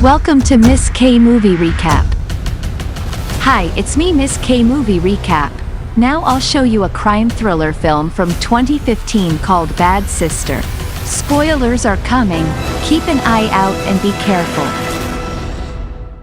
Welcome to Miss K Movie Recap. Hi, it's me, Miss K Movie Recap. Now I'll show you a crime thriller film from 2015 called Bad Sister. Spoilers are coming, keep an eye out and be careful.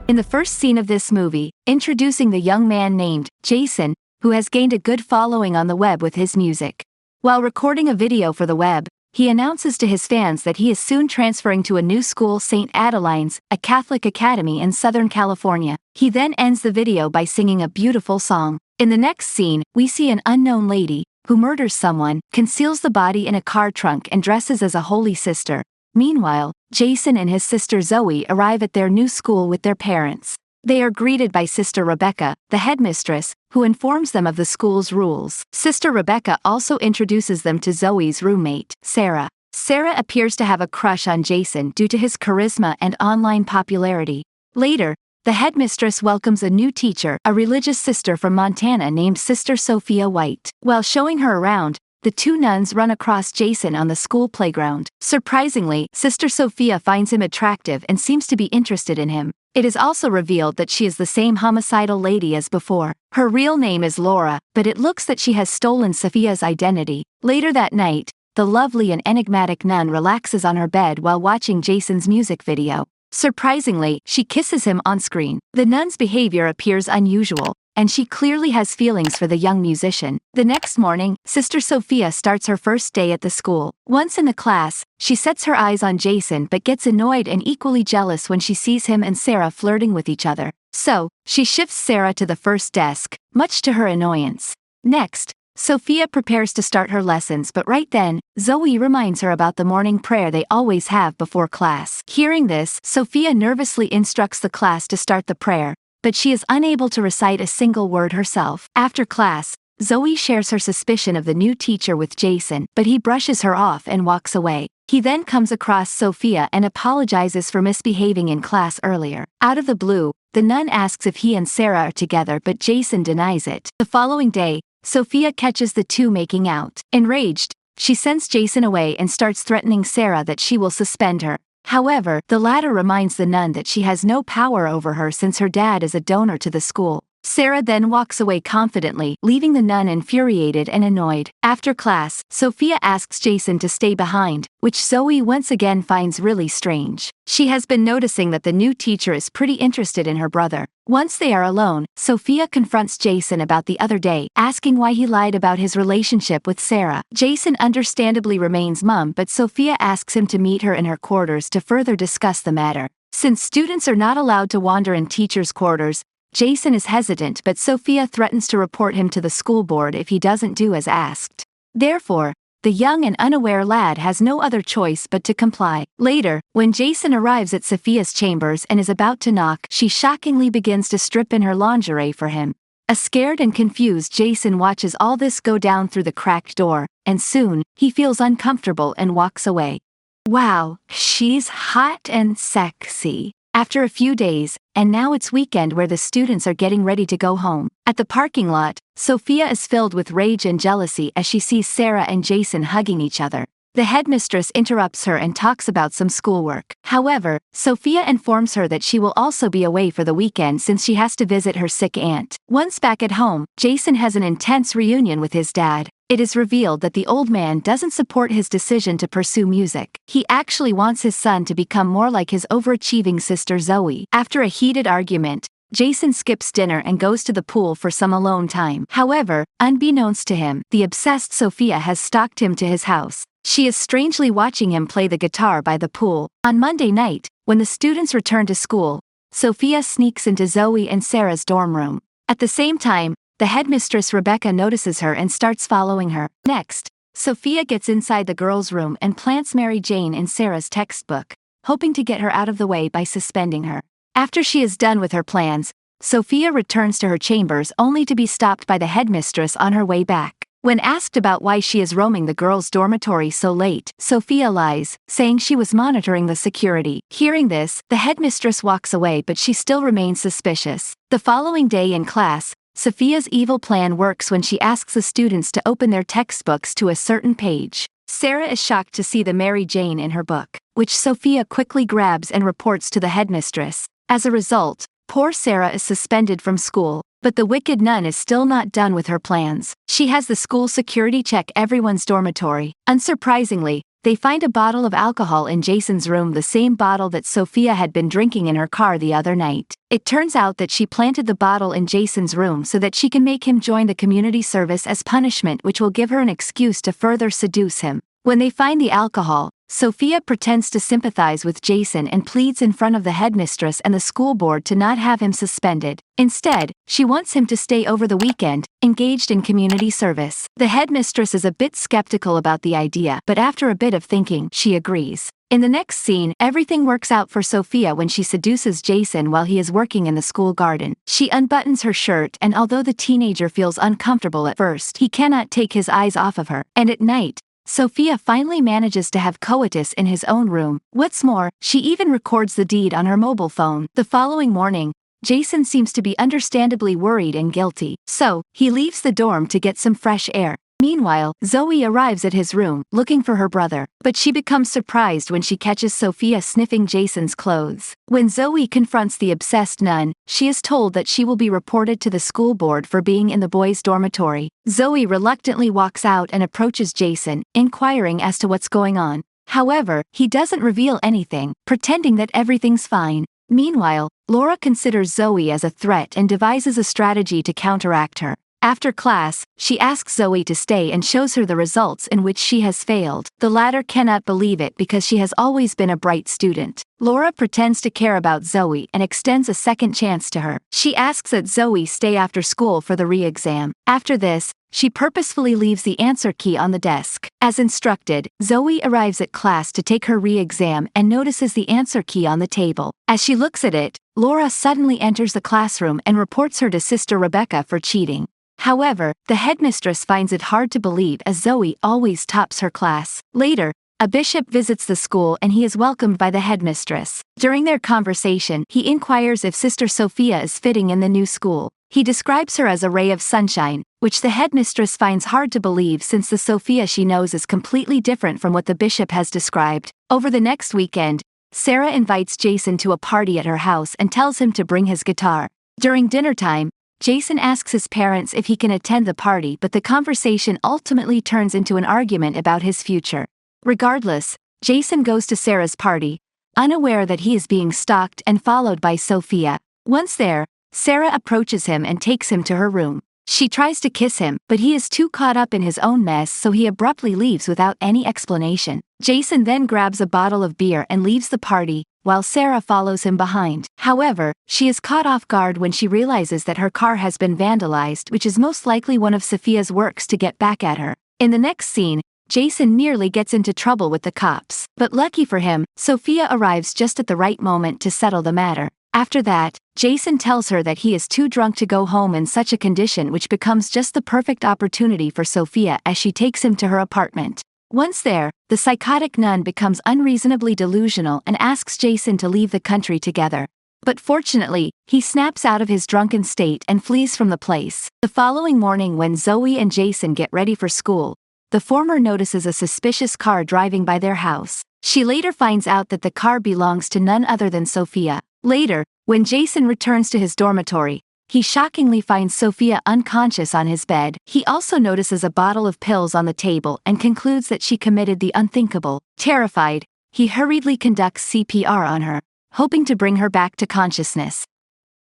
In the first scene of this movie, introducing the young man named Jason, who has gained a good following on the web with his music. While recording a video for the web, he announces to his fans that he is soon transferring to a new school, St. Adeline's, a Catholic academy in Southern California. He then ends the video by singing a beautiful song. In the next scene, we see an unknown lady, who murders someone, conceals the body in a car trunk and dresses as a holy sister. Meanwhile, Jason and his sister Zoe arrive at their new school with their parents. They are greeted by Sister Rebecca, the headmistress, who informs them of the school's rules. Sister Rebecca also introduces them to Zoe's roommate, Sarah. Sarah appears to have a crush on Jason due to his charisma and online popularity. Later, the headmistress welcomes a new teacher, a religious sister from Montana named Sister Sophia White. While showing her around, the two nuns run across Jason on the school playground. Surprisingly, Sister Sophia finds him attractive and seems to be interested in him. It is also revealed that she is the same homicidal lady as before. Her real name is Laura, but it looks that she has stolen Sophia's identity. Later that night, the lovely and enigmatic nun relaxes on her bed while watching Jason's music video. Surprisingly, she kisses him on screen. The nun's behavior appears unusual, and she clearly has feelings for the young musician. The next morning, Sister Sophia starts her first day at the school. Once in the class, she sets her eyes on Jason but gets annoyed and equally jealous when she sees him and Sarah flirting with each other. So, she shifts Sarah to the first desk, much to her annoyance. Next, Sophia prepares to start her lessons, but right then, Zoe reminds her about the morning prayer they always have before class. Hearing this, Sophia nervously instructs the class to start the prayer, but she is unable to recite a single word herself. After class, Zoe shares her suspicion of the new teacher with Jason, but he brushes her off and walks away. He then comes across Sophia and apologizes for misbehaving in class earlier. Out of the blue, the nun asks if he and Sarah are together, but Jason denies it. The following day, Sophia catches the two making out. Enraged, she sends Jason away and starts threatening Sarah that she will suspend her. However, the latter reminds the nun that she has no power over her since her dad is a donor to the school. Sarah then walks away confidently, leaving the nun infuriated and annoyed. After class, Sophia asks Jason to stay behind, which Zoe once again finds really strange. She has been noticing that the new teacher is pretty interested in her brother. Once they are alone, Sophia confronts Jason about the other day, asking why he lied about his relationship with Sarah. Jason understandably remains mum, but Sophia asks him to meet her in her quarters to further discuss the matter. Since students are not allowed to wander in teachers' quarters, Jason is hesitant, but Sophia threatens to report him to the school board if he doesn't do as asked. Therefore, the young and unaware lad has no other choice but to comply. Later, when Jason arrives at Sophia's chambers and is about to knock, she shockingly begins to strip in her lingerie for him. A scared and confused Jason watches all this go down through the cracked door, and soon, he feels uncomfortable and walks away. Wow, she's hot and sexy. After a few days, and now it's weekend where the students are getting ready to go home. At the parking lot, Sophia is filled with rage and jealousy as she sees Sarah and Jason hugging each other. The headmistress interrupts her and talks about some schoolwork. However, Sophia informs her that she will also be away for the weekend since she has to visit her sick aunt. Once back at home, Jason has an intense reunion with his dad. It is revealed that the old man doesn't support his decision to pursue music. He actually wants his son to become more like his overachieving sister Zoe. After a heated argument, Jason skips dinner and goes to the pool for some alone time. However, unbeknownst to him, the obsessed Sophia has stalked him to his house. She is strangely watching him play the guitar by the pool. On Monday night, when the students return to school, Sophia sneaks into Zoe and Sarah's dorm room. At the same time, the headmistress Rebecca notices her and starts following her. Next, Sophia gets inside the girls' room and plants Mary Jane in Sarah's textbook, hoping to get her out of the way by suspending her. After she is done with her plans, Sophia returns to her chambers only to be stopped by the headmistress on her way back. When asked about why she is roaming the girls' dormitory so late, Sophia lies, saying she was monitoring the security. Hearing this, the headmistress walks away, but she still remains suspicious. The following day in class, Sophia's evil plan works when she asks the students to open their textbooks to a certain page. Sarah is shocked to see the Mary Jane in her book, which Sophia quickly grabs and reports to the headmistress. As a result, poor Sarah is suspended from school, but the wicked nun is still not done with her plans. She has the school security check everyone's dormitory. Unsurprisingly, they find a bottle of alcohol in Jason's room, the same bottle that Sophia had been drinking in her car the other night. It turns out that she planted the bottle in Jason's room so that she can make him join the community service as punishment, which will give her an excuse to further seduce him. When they find the alcohol, Sophia pretends to sympathize with Jason and pleads in front of the headmistress and the school board to not have him suspended. Instead, she wants him to stay over the weekend, engaged in community service. The headmistress is a bit skeptical about the idea, but after a bit of thinking, she agrees. In the next scene, everything works out for Sophia when she seduces Jason while he is working in the school garden. She unbuttons her shirt, and although the teenager feels uncomfortable at first, he cannot take his eyes off of her. And at night, Sophia finally manages to have coitus in his own room. What's more, she even records the deed on her mobile phone. The following morning, Jason seems to be understandably worried and guilty, so he leaves the dorm to get some fresh air. Meanwhile, Zoe arrives at his room, looking for her brother, but she becomes surprised when she catches Sophia sniffing Jason's clothes. When Zoe confronts the obsessed nun, she is told that she will be reported to the school board for being in the boys' dormitory. Zoe reluctantly walks out and approaches Jason, inquiring as to what's going on. However, he doesn't reveal anything, pretending that everything's fine. Meanwhile, Laura considers Zoe as a threat and devises a strategy to counteract her. After class, she asks Zoe to stay and shows her the results in which she has failed. The latter cannot believe it because she has always been a bright student. Laura pretends to care about Zoe and extends a second chance to her. She asks that Zoe stay after school for the re-exam. After this, she purposefully leaves the answer key on the desk. As instructed, Zoe arrives at class to take her re-exam and notices the answer key on the table. As she looks at it, Laura suddenly enters the classroom and reports her to Sister Rebecca for cheating. However, the headmistress finds it hard to believe as Zoe always tops her class. Later, a bishop visits the school and he is welcomed by the headmistress. During their conversation, he inquires if Sister Sophia is fitting in the new school. He describes her as a ray of sunshine, which the headmistress finds hard to believe since the Sophia she knows is completely different from what the bishop has described. Over the next weekend, Sarah invites Jason to a party at her house and tells him to bring his guitar. During dinner time, Jason asks his parents if he can attend the party, but the conversation ultimately turns into an argument about his future. Regardless, Jason goes to Sarah's party, unaware that he is being stalked and followed by Sophia. Once there, Sarah approaches him and takes him to her room. She tries to kiss him, but he is too caught up in his own mess, so he abruptly leaves without any explanation. Jason then grabs a bottle of beer and leaves the party, while Sarah follows him behind. However, she is caught off guard when she realizes that her car has been vandalized, which is most likely one of Sophia's works to get back at her. In the next scene, Jason nearly gets into trouble with the cops, but lucky for him, Sophia arrives just at the right moment to settle the matter. After that, Jason tells her that he is too drunk to go home in such a condition, which becomes just the perfect opportunity for Sophia as she takes him to her apartment. Once there, the psychotic nun becomes unreasonably delusional and asks Jason to leave the country together. But fortunately, he snaps out of his drunken state and flees from the place. The following morning, when Zoe and Jason get ready for school, the former notices a suspicious car driving by their house. She later finds out that the car belongs to none other than Sophia. Later, when Jason returns to his dormitory, he shockingly finds Sophia unconscious on his bed. He also notices a bottle of pills on the table and concludes that she committed the unthinkable. Terrified, he hurriedly conducts CPR on her, hoping to bring her back to consciousness.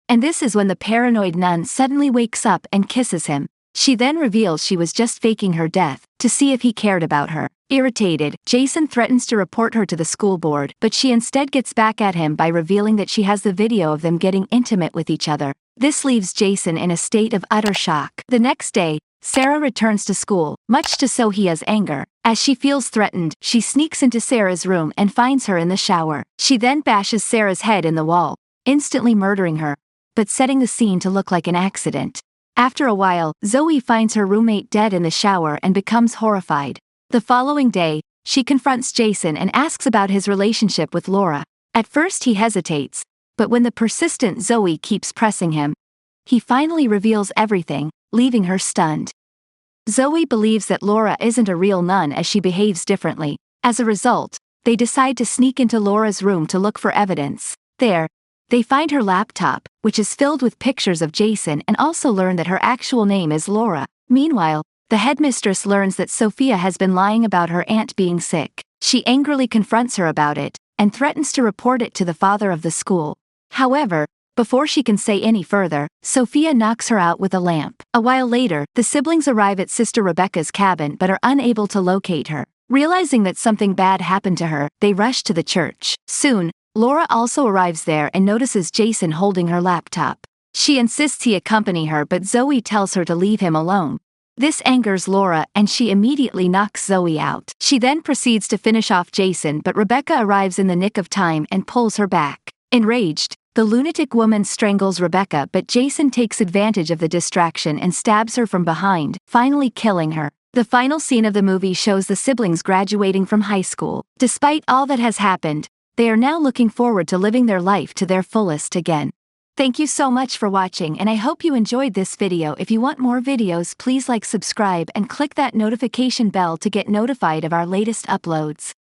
And this is when the paranoid nun suddenly wakes up and kisses him. She then reveals she was just faking her death, to see if he cared about her. Irritated, Jason threatens to report her to the school board, but she instead gets back at him by revealing that she has the video of them getting intimate with each other. This leaves Jason in a state of utter shock. The next day, Sarah returns to school, much to Sohia's anger. As she feels threatened, she sneaks into Sarah's room and finds her in the shower. She then bashes Sarah's head in the wall, instantly murdering her, but setting the scene to look like an accident. After a while, Zoe finds her roommate dead in the shower and becomes horrified. The following day, she confronts Jason and asks about his relationship with Laura. At first he hesitates, but when the persistent Zoe keeps pressing him, he finally reveals everything, leaving her stunned. Zoe believes that Laura isn't a real nun as she behaves differently. As a result, they decide to sneak into Laura's room to look for evidence. There, they find her laptop, which is filled with pictures of Jason, and also learn that her actual name is Laura. Meanwhile, the headmistress learns that Sophia has been lying about her aunt being sick. She angrily confronts her about it, and threatens to report it to the father of the school. However, before she can say any further, Sophia knocks her out with a lamp. A while later, the siblings arrive at Sister Rebecca's cabin but are unable to locate her. Realizing that something bad happened to her, they rush to the church. Soon, Laura also arrives there and notices Jason holding her laptop. She insists he accompany her, but Zoe tells her to leave him alone. This angers Laura and she immediately knocks Zoe out. She then proceeds to finish off Jason, but Rebecca arrives in the nick of time and pulls her back. Enraged, the lunatic woman strangles Rebecca, but Jason takes advantage of the distraction and stabs her from behind, finally killing her. The final scene of the movie shows the siblings graduating from high school. Despite all that has happened, they are now looking forward to living their life to their fullest again. Thank you so much for watching, and I hope you enjoyed this video. If you want more videos, please like, subscribe, and click that notification bell to get notified of our latest uploads.